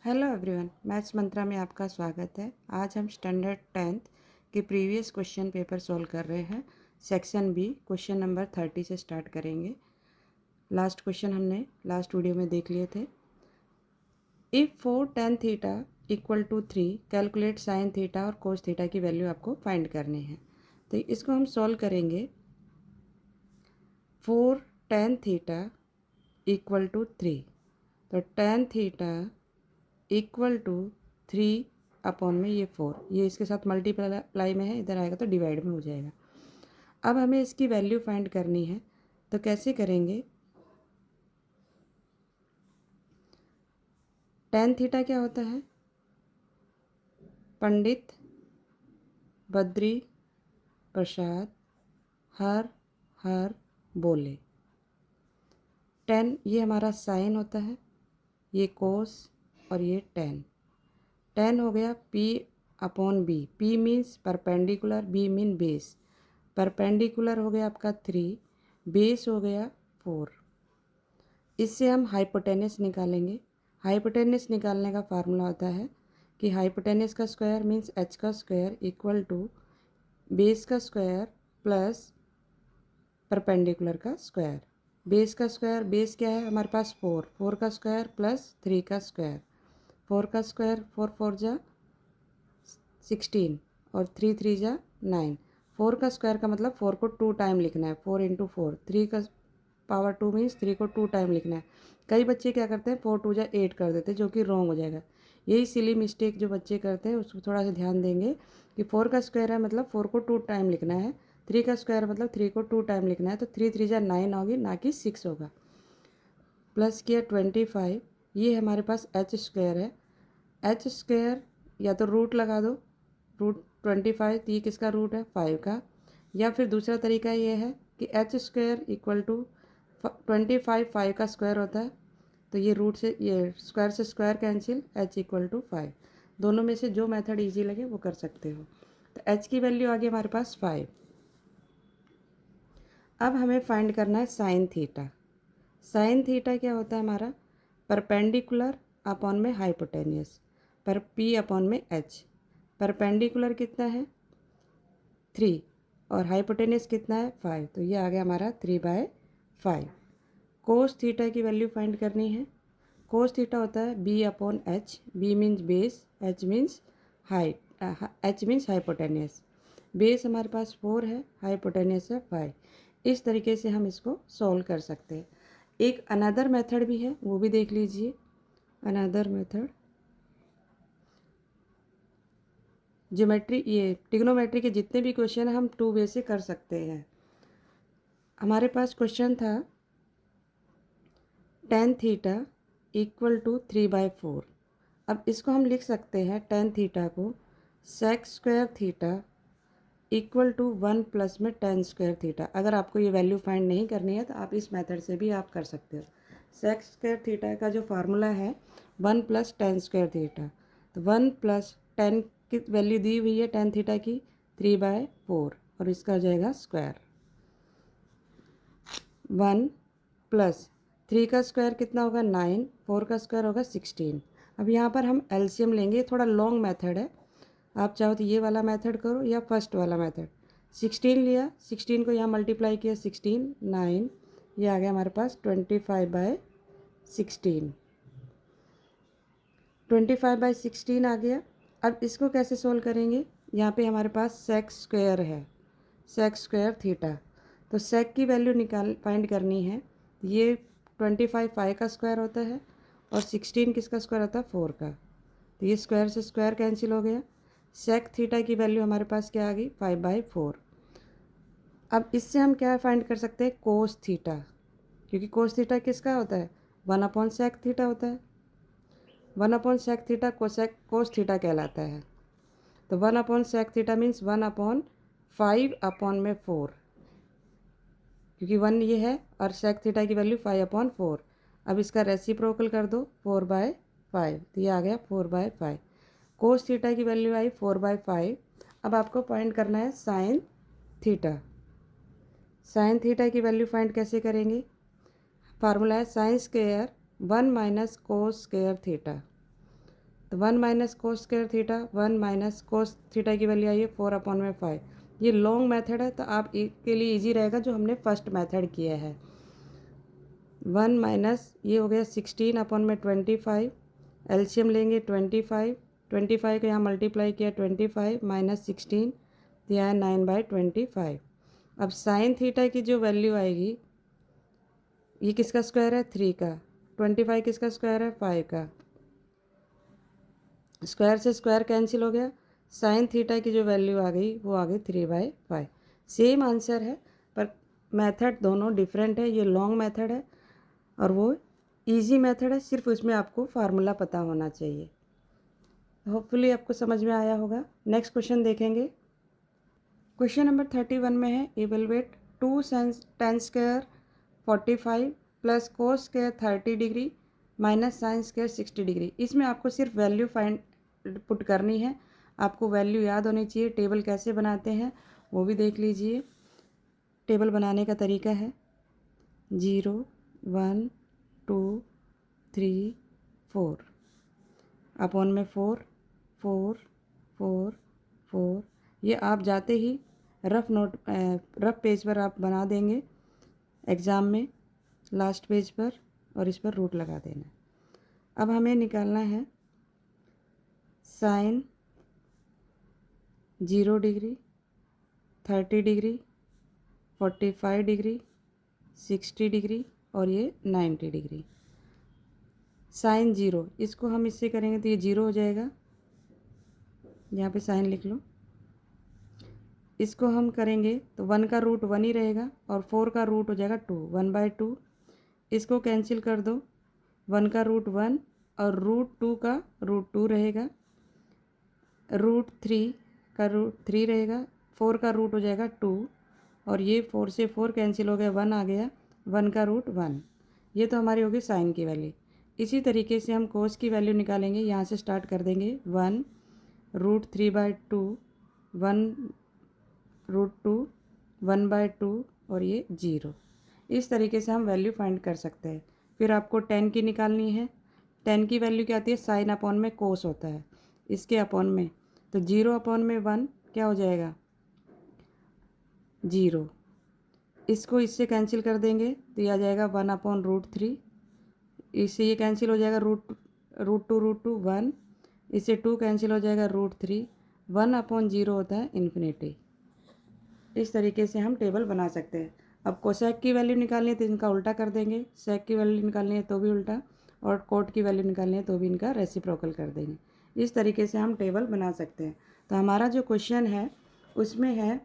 Hello everyone, maths मंत्रा में आपका स्वागत है। आज हम स्टैंडर्ड 10th के प्रीवियस क्वेश्चन पेपर सॉल्व कर रहे हैं। सेक्शन बी क्वेश्चन नंबर 30 से स्टार्ट करेंगे। लास्ट क्वेश्चन हमने लास्ट वीडियो में देख लिए थे। If 4 tan theta equal to 3 calculate sine theta और कोस थीटा की वैल्यू आपको फाइंड करनी है। तो इसको हम सॉल्व करेंगे। 4 tan थीटा इक्वल टू 3, तो tan theta equal to 3 upon में ये 4, ये इसके साथ मल्टीप्लाई में है, इधर आएगा तो डिवाइड में हो जाएगा। अब हमें इसकी वैल्यू फाइंड करनी है, तो कैसे करेंगे। tan थीटा क्या होता है, पंडित बद्री प्रसाद हर हर बोले। tan ये हमारा साइन होता है, ये कोस और ये tan हो गया p upon b. p means perpendicular, b mean base. Perpendicular हो गया आपका 3, बेस हो गया 4। इससे हम हाइपोटेनस निकालेंगे। हाइपोटेनस निकालने का फार्मूला होता है कि हाइपोटेनस का स्क्वायर मीन्स h का स्क्वायर इक्वल टू बेस का स्क्वायर प्लस परपेंडिकुलर का स्क्वायर। बेस का स्क्वायर, बेस क्या है हमारे पास 4, 4 का स्क्वायर प्लस 3 का स्क्वायर। 4 का स्क्वायर 4 4 जा 16 और 3 3 जा 9। 4 का स्क्वायर का मतलब 4 को 2 टाइम लिखना है, 4 इंटू 4। 3 का पावर 2 मीन्स 3 को 2 टाइम लिखना है। कई बच्चे क्या करते हैं 4 2 जा 8 कर देते हैं, जो कि रॉन्ग हो जाएगा। यही सिली मिस्टेक जो बच्चे करते हैं उसको थोड़ा सा ध्यान देंगे कि 4 का स्क्वायर है मतलब 4 को 2 टाइम लिखना है, 3 का स्क्वायर मतलब 3 को 2 टाइम लिखना है, तो 3 3 जा 9 होगी, ना कि 6 होगा। प्लस किया 25, ये हमारे पास एच स्क्वायर है। एच स्क्वायर या तो रूट लगा दो, रूट 25, तो ये किसका रूट है 5 का। या फिर दूसरा तरीका ये है कि एच स्क्वायर इक्वल टू 25, 5 का स्क्वायर होता है, तो ये रूट से ये स्क्वायर से square cancel, h equal to 5। दोनों में से जो मेथड इजी लगे वो कर सकते हो। तो एच की वैल्यू आ गई हमारे पास 5। अब हमें फाइंड करना है साइन थीटा। साइन थीटा क्या होता है हमारा, परपेंडिकुलर अपॉन में हाइपोटेनियस, पर पी अपॉन में एच। परपेंडिकुलर कितना है 3 और हाइपोटेनियस कितना है 5, तो ये आ गया हमारा 3/5। कोस थीटा की वैल्यू फाइंड करनी है। कोस थीटा होता है b upon h. B means base, h means height, h means hypotenuse. Base हमारे पास 4 है, हाइपोटेनियस है 5। इस तरीके से हम इसको सॉल्व कर सकते हैं। एक अनदर मेथड भी है, वो भी देख लीजिए। अनदर मेथड ज्योमेट्री, ये ट्रिग्नोमेट्री के जितने भी क्वेश्चन हैं हम 2 वे से कर सकते हैं। हमारे पास क्वेश्चन था tan थीटा इक्वल टू 3/4। अब इसको हम लिख सकते हैं tan थीटा को sec square theta equal to 1 plus में tan स्क्वायर थीटा। अगर आपको ये वैल्यू फाइंड नहीं करनी है तो आप इस मेथड से भी आप कर सकते हो। सेक स्क्वायर थीटा का जो फार्मूला है 1 प्लस tan स्क्वायर थीटा, तो 1 प्लस tan की वैल्यू दी हुई है tan थीटा की 3/4 और इसका हो जाएगा स्क्वायर। 1 प्लस 3 का स्क्वायर कितना होगा 9, 4 का स्क्वायर होगा 16। अब यहाँ पर हम एलसीएम लेंगे, थोड़ा लॉन्ग मेथड है। आप चाहो तो ये वाला मेथड करो या फर्स्ट वाला मेथड। 16 लिया, 16 को यहाँ मल्टीप्लाई किया 16 9, ये आ गया हमारे पास 25/16। 25/16 आ गया। अब इसको कैसे सोल्व करेंगे, यहाँ पे हमारे पास सेक स्क्वायर है, सेक स्क्वायर थीटा। तो सेक की वैल्यू निकाल फाइंड करनी है। ये 25 5 का स्क्वायर होता है और 16 किसका स्क्वायर होता है 4 का, तो ये स्क्वायर से स्क्वायर कैंसिल हो गया। सेक थीटा की वैल्यू हमारे पास क्या आ गई 5/4। अब इससे हम क्या फाइंड कर सकते हैं कोस थीटा, क्योंकि कोस थीटा किसका होता है 1 अपॉन सेक थीटा होता है। 1 upon sec theta cos theta कहलाता है। तो 1 upon sec theta means 1 upon 5 upon में 4, क्योंकि 1 ये है और सेक थीटा की वैल्यू 5/4। अब इसका रेसिप्रोकल कर दो 4/5, तो ये आ गया 4/5। कोस थीटा की वैल्यू आई 4/5। अब आपको फाइंड करना है साइन थीटा। साइन थीटा की वैल्यू फाइंड कैसे करेंगे, फार्मूला है sine square 1 minus cos square theta. तो 1 minus cos square theta, 1 minus cos theta की वैल्यू आई है 4/5। ये लॉन्ग मेथड है तो आप के लिए इजी रहेगा जो हमने फर्स्ट मेथड किया है। 1 माइनस ये हो गया 16/25, एलसीएम लेंगे 25, 25 को यहाँ मल्टीप्लाई किया 25 माइनस 16 तो यहाँ 9/25। अब साइन थीटा की जो वैल्यू आएगी, ये किसका स्क्वायर है 3 का, 25 किसका स्क्वायर है 5 का, स्क्वायर से स्क्वायर कैंसिल हो गया, साइन थीटा की जो वैल्यू आ गई वो आ गई 3/5। सेम आंसर है पर मेथड दोनों डिफरेंट है। ये लॉन्ग मेथड है और वो इजी मेथड है, सिर्फ उसमें आपको फार्मूला पता होना चाहिए। होपफुली आपको समझ में आया होगा। नेक्स्ट क्वेश्चन देखेंगे। क्वेश्चन नंबर 31 में है evaluate 2 tan square 45 plus cos square 30 degree minus sine square 60 degree. इसमें आपको सिर्फ वैल्यू फाइंड पुट करनी है, आपको वैल्यू याद होनी चाहिए। टेबल कैसे बनाते हैं वो भी देख लीजिए। टेबल बनाने का तरीका है 0 1 2 3 4 अपॉन में 4 4 4 4। ये आप जाते ही रफ पेज पर आप बना देंगे एग्ज़ाम में, लास्ट पेज पर, और इस पर रूट लगा देना। अब हमें निकालना है sine 0 degree 30 degree 45 degree 60 degree और ये 90 डिग्री। साइन 0 इसको हम इससे करेंगे तो ये 0 हो जाएगा, यहाँ पे साइन लिख लो। इसको हम करेंगे तो 1 का रूट 1 ही रहेगा और 4 का रूट हो जाएगा 2, 1/2। इसको कैंसिल कर दो, 1 का रूट 1 और रूट 2 का रूट 2 रहेगा, रूट 3 का रूट 3 रहेगा, 4 का रूट हो जाएगा 2 और ये 4 से 4 कैंसिल हो गया, 1 आ गया, 1 का रूट 1। ये तो हमारी होगी साइन की वैल्यू। इसी तरीके से हम कोस की वैल्यू निकालेंगे। यहाँ से स्टार्ट कर देंगे 1 रूट 3/2, 1 रूट 2, 1/2 और ये 0। इस तरीके से हम वैल्यू फाइंड कर सकते हैं। फिर आपको 10 की निकालनी है। 10 की वैल्यू क्या आती है, साइन अपॉन में कोस होता है, इसके अपॉन में, तो 0/1 क्या हो जाएगा 0। इसको इससे कैंसिल कर देंगे तो ये आ जाएगा 1/√3। इससे ये कैंसिल हो जाएगा रूट टू 1, इससे 2 कैंसिल हो जाएगा √3। 1/0 होता है इन्फिनिटी। इस तरीके से हम टेबल बना सकते हैं। अब कोसेक की वैल्यू निकालनी है तो इनका उल्टा कर देंगे, सेक की वैल्यू निकालनी है तो भी उल्टा, और कोट की वैल्यू निकालनी है तो भी इनका रेसिप्रोकल कर देंगे। इस तरीके से हम टेबल बना सकते हैं। तो हमारा जो क्वेश्चन है उसमें है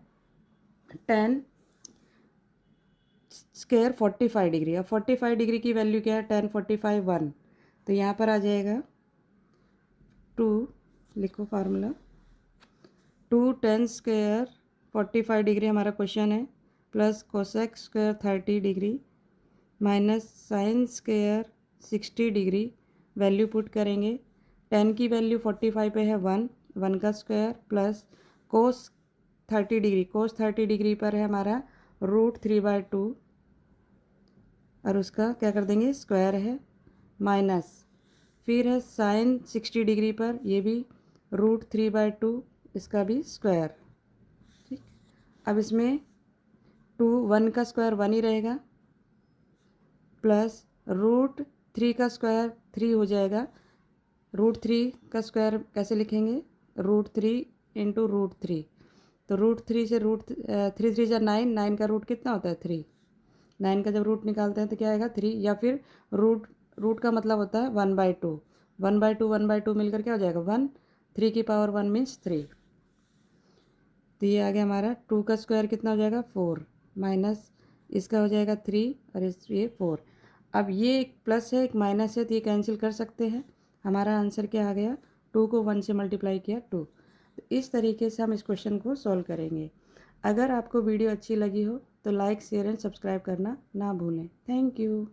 10 स्क्वायर 45 डिग्री। अब 45 डिग्री की वैल्यू क्या है, 10 45 1, तो यहाँ पर आ जाएगा 2, लिखो फार्मूला 2 10 स्क्वायर 45 डिग्री हमारा क्वेश्चन है, plus cosec square 30 degree minus sine square 60 degree. Value put करेंगे, 10 की वैल्यू 45 पे है 1, 1 का स्क्वायर, प्लस कोस 30 डिग्री, कोस 30 डिग्री पर है हमारा √3/2 और उसका क्या कर देंगे स्क्वायर है, माइनस फिर है साइन 60 डिग्री पर, ये भी √3/2, इसका भी स्क्वायर। ठीक, अब इसमें 1 का स्क्वायर 1 ही रहेगा, प्लस √3 का स्क्वायर 3 हो जाएगा। √3 का स्क्वायर कैसे लिखेंगे, √3 इंटू √3, तो √3 से 3 3 9, 9 का रूट कितना होता है 3, 9 का जब रूट निकालते हैं तो क्या आएगा 3, या फिर रूट का मतलब होता है 1/2, 1/2 1/2 मिलकर क्या हो जाएगा 1, 3 की पावर 1 मीन्स 3। तो ये आ गया हमारा 2 का स्क्वायर कितना हो जाएगा 4, माइनस इसका हो जाएगा 3 और ये 4। अब ये एक प्लस है एक माइनस है तो ये कैंसिल कर सकते हैं। हमारा आंसर क्या आ गया, 2 को 1 से मल्टीप्लाई किया 2। तो इस तरीके से हम इस क्वेश्चन को सॉल्व करेंगे। अगर आपको वीडियो अच्छी लगी हो तो लाइक शेयर एंड सब्सक्राइब करना ना भूलें। Thank you.